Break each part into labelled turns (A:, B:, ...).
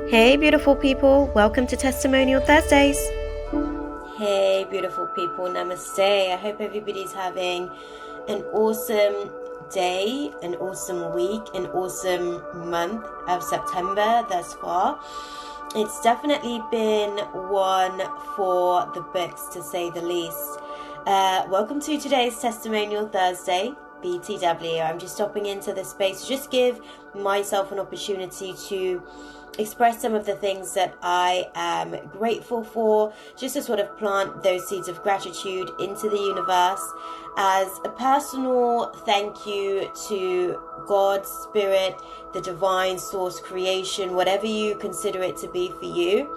A: Hey, beautiful people. Welcome to Testimonial Thursdays.
B: Hey, beautiful people. Namaste. I hope everybody's having an awesome day, an awesome week, an awesome month of September thus far. It's definitely been one for the books, to say the least. Welcome to today's Testimonial Thursday. BTW. I'm just stopping into this space to just give myself an opportunity to express some of the things that I am grateful for, just to sort of plant those seeds of gratitude into the universe as a personal thank you to God, Spirit, the divine source, creation, whatever you consider it to be for you.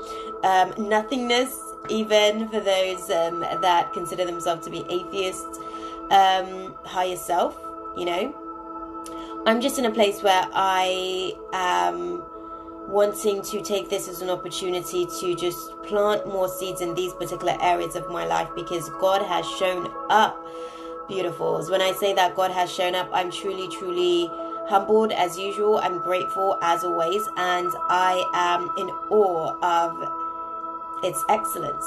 B: Nothingness, even for those that consider themselves to be atheists. Higher self, I'm just in a place where I am wanting to take this as an opportunity to just plant more seeds in these particular areas of my life, because God has shown up, beautifuls. When I say that God has shown up, I'm truly humbled as usual. I'm grateful as always, and I am in awe of its excellence.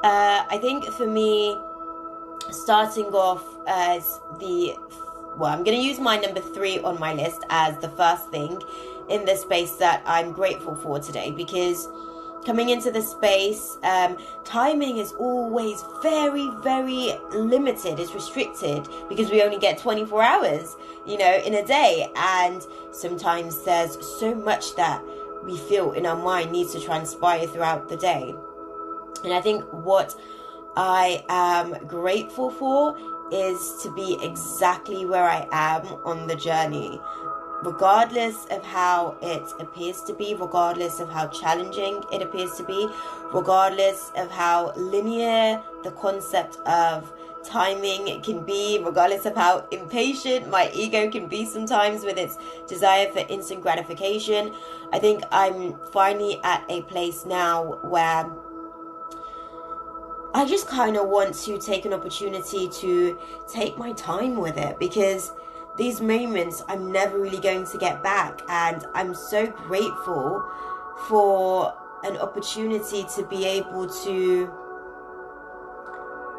B: I think for me, starting off as I'm going to use my number 3 on my list as the first thing in this space that I'm grateful for today, because coming into the space, timing is always very limited. It's restricted because we only get 24 hours, in a day, and sometimes there's so much that we feel in our mind needs to transpire throughout the day. And I think what I am grateful for is to be exactly where I am on the journey, regardless of how it appears to be, regardless of how challenging it appears to be, regardless of how linear the concept of timing can be, regardless of how impatient my ego can be sometimes with its desire for instant gratification. I think I'm finally at a place now where I just kind of want to take an opportunity to take my time with it, because these moments I'm never really going to get back, and I'm so grateful for an opportunity to be able to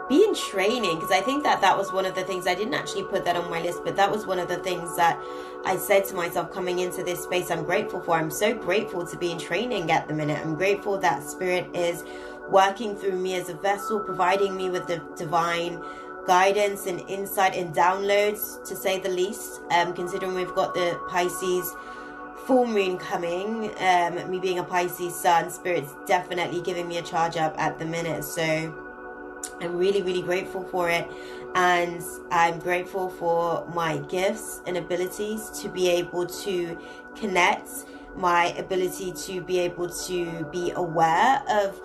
B: be in training, because I think that was one of the things, I didn't actually put that on my list, but that was one of the things that I said to myself coming into this space I'm grateful for. I'm so grateful to be in training at the minute. I'm grateful that Spirit is working through me as a vessel, providing me with the divine guidance and insight and downloads, to say the least, considering we've got the Pisces full moon coming, me being a Pisces sun, Spirit's definitely giving me a charge up at the minute, so I'm really grateful for it. And I'm grateful for my gifts and abilities to be able to connect, my ability to be able to be aware of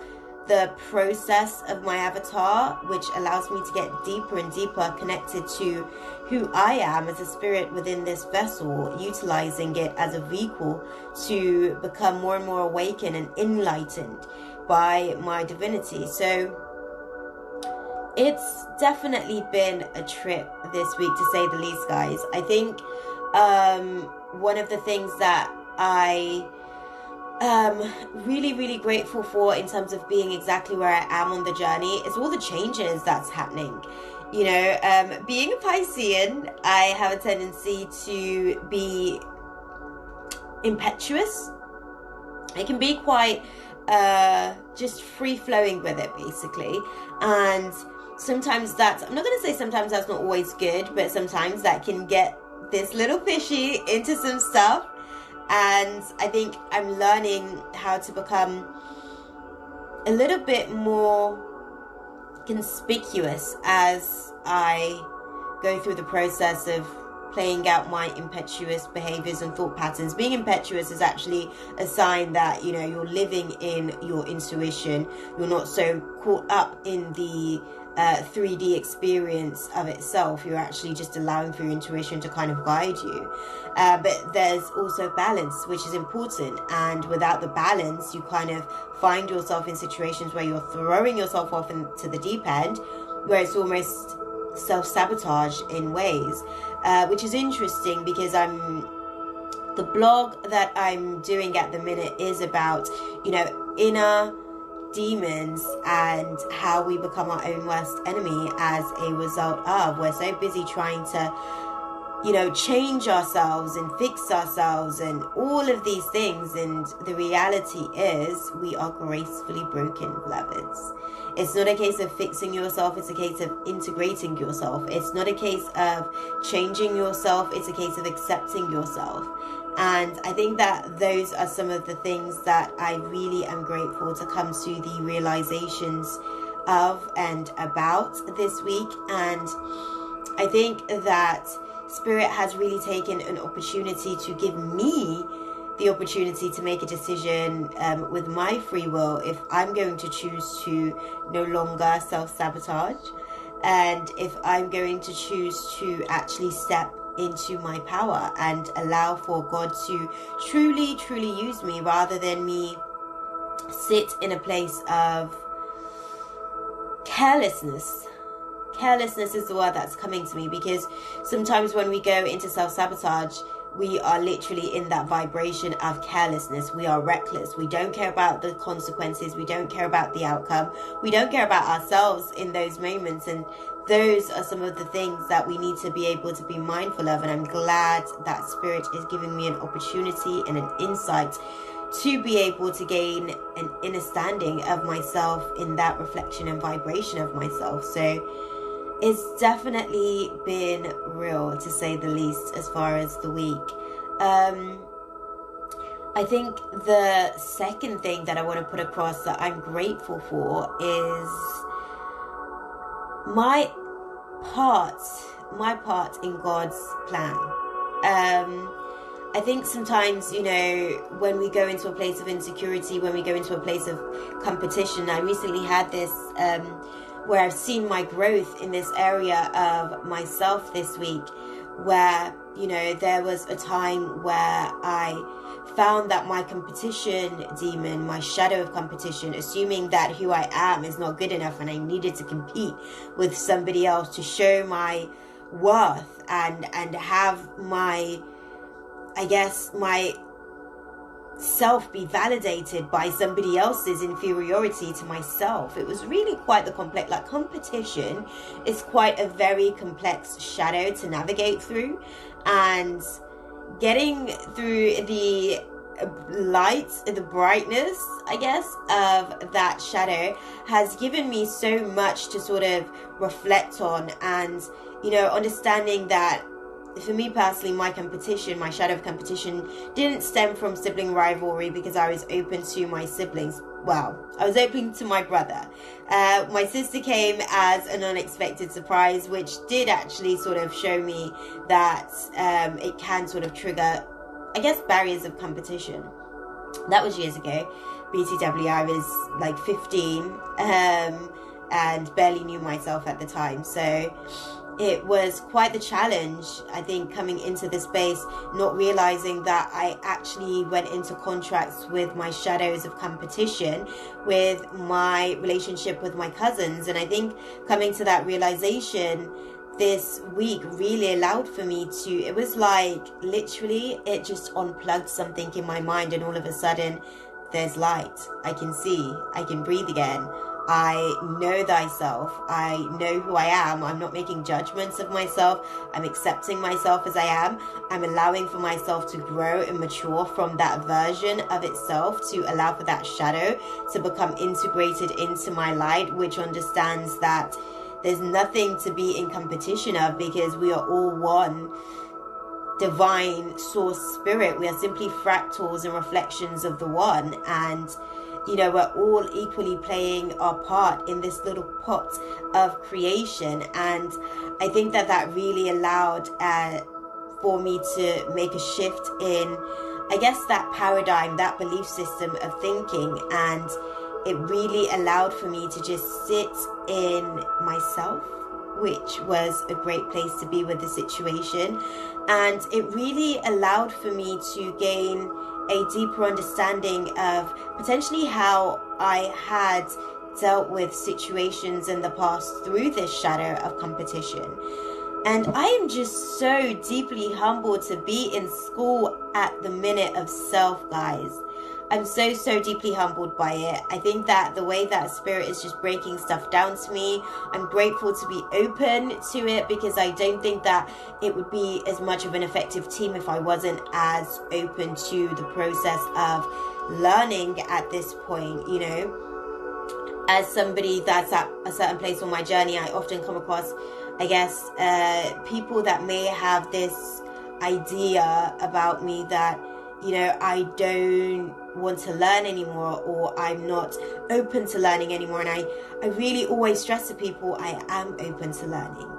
B: the process of my avatar, which allows me to get deeper and deeper connected to who I am as a spirit within this vessel, utilizing it as a vehicle to become more and more awakened and enlightened by my divinity. So it's definitely been a trip this week, to say the least, guys. I think one of the things that I really grateful for in terms of being exactly where I am on the journey is all the changes that's happening. Being a Piscean, I have a tendency to be impetuous. I can be quite just free-flowing with it, basically, and sometimes I'm not going to say sometimes that's not always good, but sometimes that can get this little fishy into some stuff. And I think I'm learning how to become a little bit more conspicuous as I go through the process of playing out my impetuous behaviors and thought patterns. Being impetuous is actually a sign that, you're living in your intuition. You're not so caught up in the 3D experience of itself. You're actually just allowing for your intuition to kind of guide you. But there's also balance, which is important. And without the balance, you kind of find yourself in situations where you're throwing yourself off into the deep end, where it's almost self-sabotage in ways, which is interesting, because I'm The blog that I'm doing at the minute is about, inner demons and how we become our own worst enemy as a result of we're so busy trying to change ourselves and fix ourselves and all of these things, and the reality is we are gracefully broken, beloveds. It's not a case of fixing yourself, it's a case of integrating yourself. It's not a case of changing yourself, it's a case of accepting yourself. And I think that those are some of the things that I really am grateful to come to the realizations of and about this week. And I think that Spirit has really taken an opportunity to give me the opportunity to make a decision with my free will if I'm going to choose to no longer self-sabotage, and if I'm going to choose to actually step into my power and allow for God to truly, truly use me, rather than me sit in a place of carelessness. Carelessness is the word that's coming to me, because sometimes when we go into self-sabotage, we are literally in that vibration of carelessness. We are reckless. We don't care about the consequences. We don't care about the outcome. We don't care about ourselves in those moments. And those are some of the things that we need to be able to be mindful of. And I'm glad that Spirit is giving me an opportunity and an insight to be able to gain an understanding of myself in that reflection and vibration of myself. So it's definitely been real, to say the least, as far as the week. I think the second thing that I want to put across that I'm grateful for is my part in God's plan. I think sometimes, when we go into a place of insecurity, when we go into a place of competition, I recently had this where I've seen my growth in this area of myself this week, where, there was a time where I found that my competition demon, my shadow of competition, assuming that who I am is not good enough and I needed to compete with somebody else to show my worth and have my self be validated by somebody else's inferiority to myself. It was really quite the complex, competition is quite a very complex shadow to navigate through, and getting through the light, the brightness, of that shadow has given me so much to sort of reflect on, and understanding that for me personally, my shadow of competition didn't stem from sibling rivalry, because I was open to my siblings. Well, I was open to my brother. My sister came as an unexpected surprise, which did actually sort of show me that it can sort of trigger, barriers of competition. That was years ago. BTW, I was 15 and barely knew myself at the time. So it was quite the challenge, I think, coming into this space, not realizing that I actually went into contracts with my shadows of competition with my relationship with my cousins. And I think coming to that realization this week really allowed for me to, it was literally, it just unplugged something in my mind, and all of a sudden there's light. I can see, I can breathe again. I know thyself. I know who I am. I'm not making judgments of myself. I'm accepting myself as I am. I'm allowing for myself to grow and mature from that version of itself, to allow for that shadow to become integrated into my light, which understands that there's nothing to be in competition of, because we are all one divine source spirit. We are simply fractals and reflections of the one, and we're all equally playing our part in this little pot of creation. And I think that really allowed for me to make a shift in, that paradigm, that belief system of thinking. And it really allowed for me to just sit in myself, which was a great place to be with the situation. And it really allowed for me to gain a deeper understanding of potentially how I had dealt with situations in the past through this shadow of competition. And I am just so deeply humbled to be in school at the minute of self, guys. I'm so deeply humbled by it. I think that the way that Spirit is just breaking stuff down to me, I'm grateful to be open to it, because I don't think that it would be as much of an effective team if I wasn't as open to the process of learning at this point, you know. As somebody that's at a certain place on my journey, I often come across, I guess, people that may have this idea about me that, you know, I don't want to learn anymore, or I'm not open to learning anymore. And I really always stress to people, I am open to learning.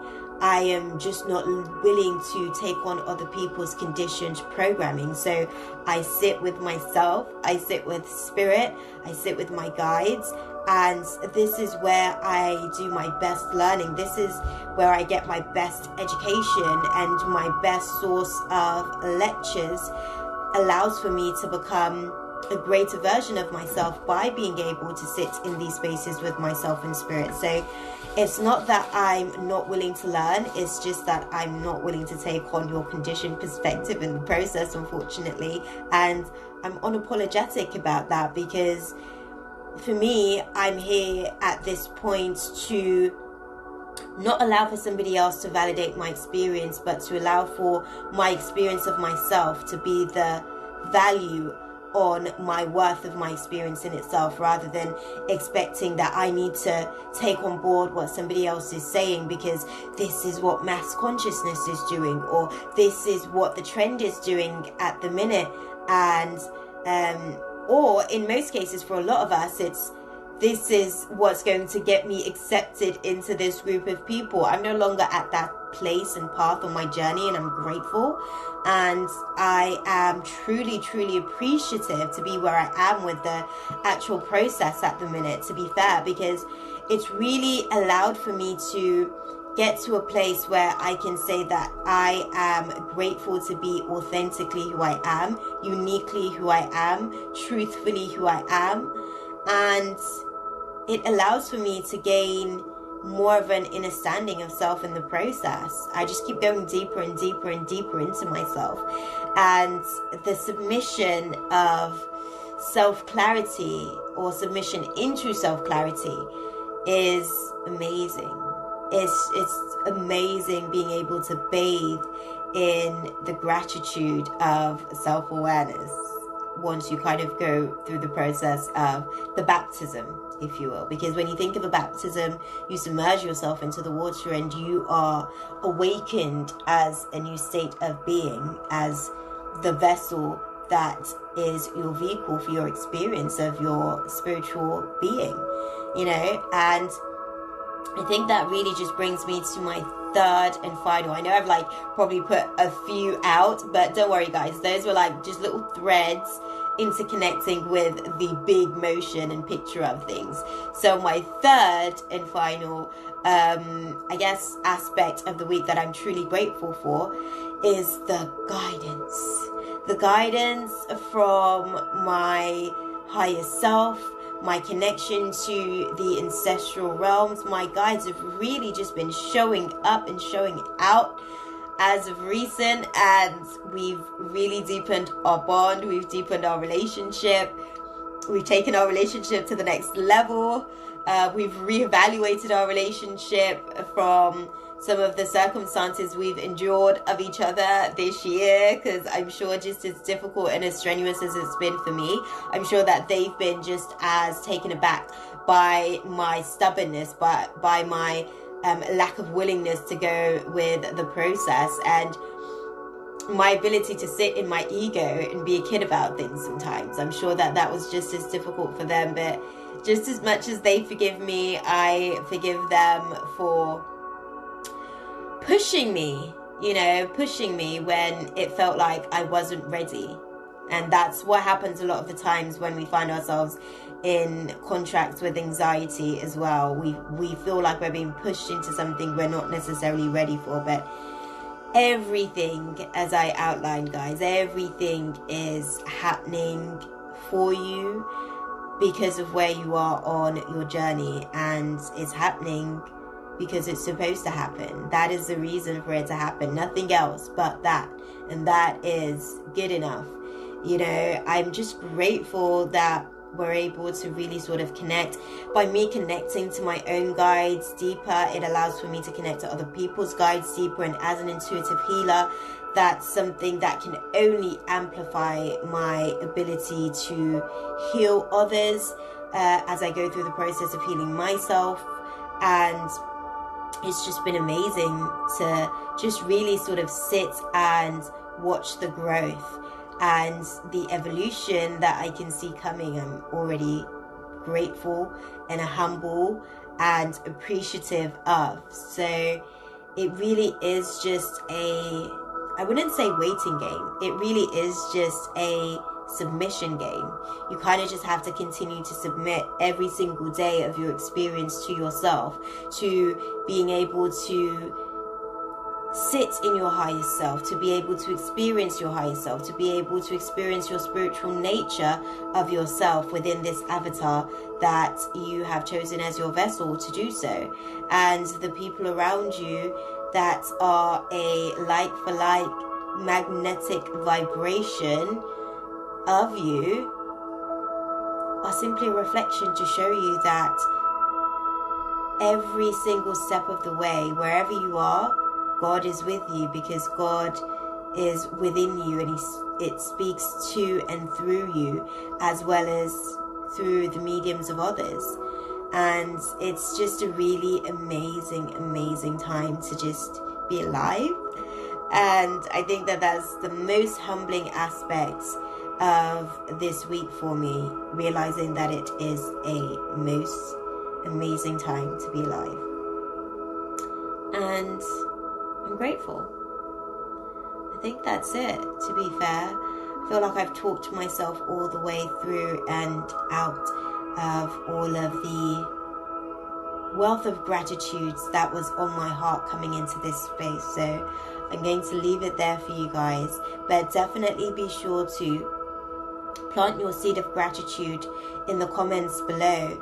B: I am just not willing to take on other people's conditioned programming. So I sit with myself, I sit with Spirit, I sit with my guides, and this is where I do my best learning. This is where I get my best education, and my best source of lectures allows for me to become a greater version of myself by being able to sit in these spaces with myself and Spirit. So it's not that I'm not willing to learn, it's just that I'm not willing to take on your conditioned perspective in the process, unfortunately. And I'm unapologetic about that, because for me, I'm here at this point to not allow for somebody else to validate my experience, but to allow for my experience of myself to be the value on my worth of my experience in itself, rather than expecting that I need to take on board what somebody else is saying because this is what mass consciousness is doing, or this is what the trend is doing at the minute. And or in most cases, for a lot of us, it's this is what's going to get me accepted into this group of people. I'm no longer at that place and path on my journey, and I'm grateful. And I am truly appreciative to be where I am with the actual process at the minute, to be fair, because it's really allowed for me to get to a place where I can say that I am grateful to be authentically who I am, uniquely who I am, truthfully who I am. And it allows for me to gain more of an inner standing of self in the process. I just keep going deeper and deeper and deeper into myself. And the submission of self-clarity, or submission into self-clarity, is amazing. It's amazing being able to bathe in the gratitude of self-awareness once you kind of go through the process of the baptism, if you will. Because when you think of a baptism, you submerge yourself into the water and you are awakened as a new state of being, as the vessel that is your vehicle for your experience of your spiritual being, you know. And I think that really just brings me to my third and final. I know I've probably put a few out, but don't worry guys, those were just little threads interconnecting with the big motion and picture of things. So my third and final I guess aspect of the week that I'm truly grateful for is the guidance from my higher self, my connection to the ancestral realms. My guides have really just been showing up and showing out as of recent, and we've really deepened our bond, we've deepened our relationship, we've taken our relationship to the next level, we've reevaluated our relationship from some of the circumstances we've endured of each other this year, because I'm sure just as difficult and as strenuous as it's been for me, I'm sure that they've been just as taken aback by my stubbornness, but by my lack of willingness to go with the process, and my ability to sit in my ego and be a kid about things sometimes. I'm sure that that was just as difficult for them, but just as much as they forgive me, I forgive them for pushing me when it felt like I wasn't ready. And that's what happens a lot of the times when we find ourselves in contracts with anxiety as well. We feel like we're being pushed into something we're not necessarily ready for. But everything, as I outlined, guys, everything is happening for you because of where you are on your journey, and it's happening because it's supposed to happen. That is the reason for it to happen. Nothing else but that. And that is good enough. I'm just grateful that we're able to really sort of connect. By me connecting to my own guides deeper, it allows for me to connect to other people's guides deeper. And as an intuitive healer, that's something that can only amplify my ability to heal others as I go through the process of healing myself. And it's just been amazing to just really sort of sit and watch the growth and the evolution that I can see coming. I'm already grateful and humble and appreciative of. So it really is just I wouldn't say waiting game. It really is just a submission game. You kind of just have to continue to submit every single day of your experience to yourself, to being able to sit in your highest self, to be able to experience your highest self, to be able to experience your spiritual nature of yourself within this avatar that you have chosen as your vessel to do so. And the people around you that are a like for like magnetic vibration of you are simply a reflection to show you that every single step of the way, wherever you are, God is with you, because God is within you, and it speaks to and through you, as well as through the mediums of others. And it's just a really amazing time to just be alive. And I think that that's the most humbling aspect of this week for me, realizing that it is a most amazing time to be alive. And I'm grateful. I think that's it, to be fair. I feel like I've talked myself all the way through and out of all of the wealth of gratitudes that was on my heart coming into this space. So I'm going to leave it there for you guys, but definitely be sure to plant your seed of gratitude in the comments below.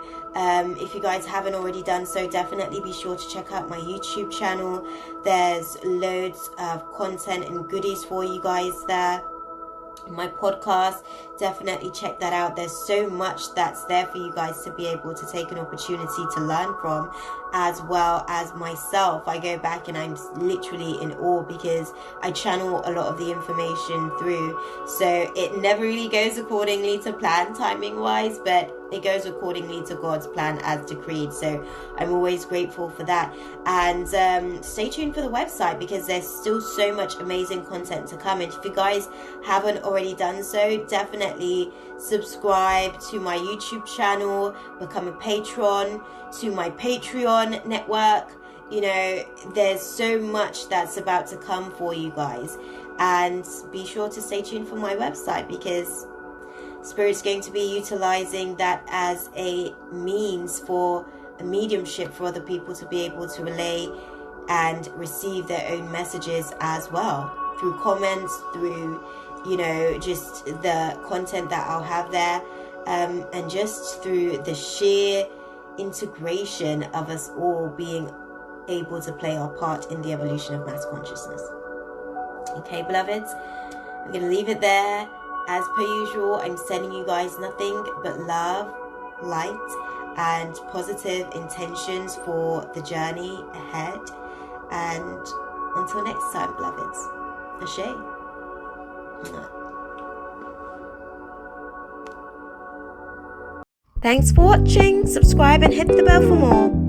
B: If you guys haven't already done so, definitely be sure to check out my YouTube channel. There's loads of content and goodies for you guys there. My podcast, definitely check that out. There's so much that's there for you guys to be able to take an opportunity to learn from, as well as myself. I go back and I'm literally in awe, because I channel a lot of the information through, so it never really goes accordingly to plan timing wise, but it goes accordingly to God's plan as decreed. So I'm always grateful for that. And stay tuned for the website, because there's still so much amazing content to come. And if you guys haven't already done so, definitely subscribe to my YouTube channel, become a patron to my Patreon network. There's so much that's about to come for you guys. And be sure to stay tuned for my website, because Spirit's going to be utilizing that as a means for a mediumship for other people to be able to relay and receive their own messages as well, through comments, through just the content that I'll have there, and just through the sheer integration of us all being able to play our part in the evolution of mass consciousness. Okay, beloveds, I'm going to leave it there. As per usual, I'm sending you guys nothing but love, light, and positive intentions for the journey ahead. And until next time, beloveds, Ashe.
A: Thanks for watching. Subscribe and hit the bell for more.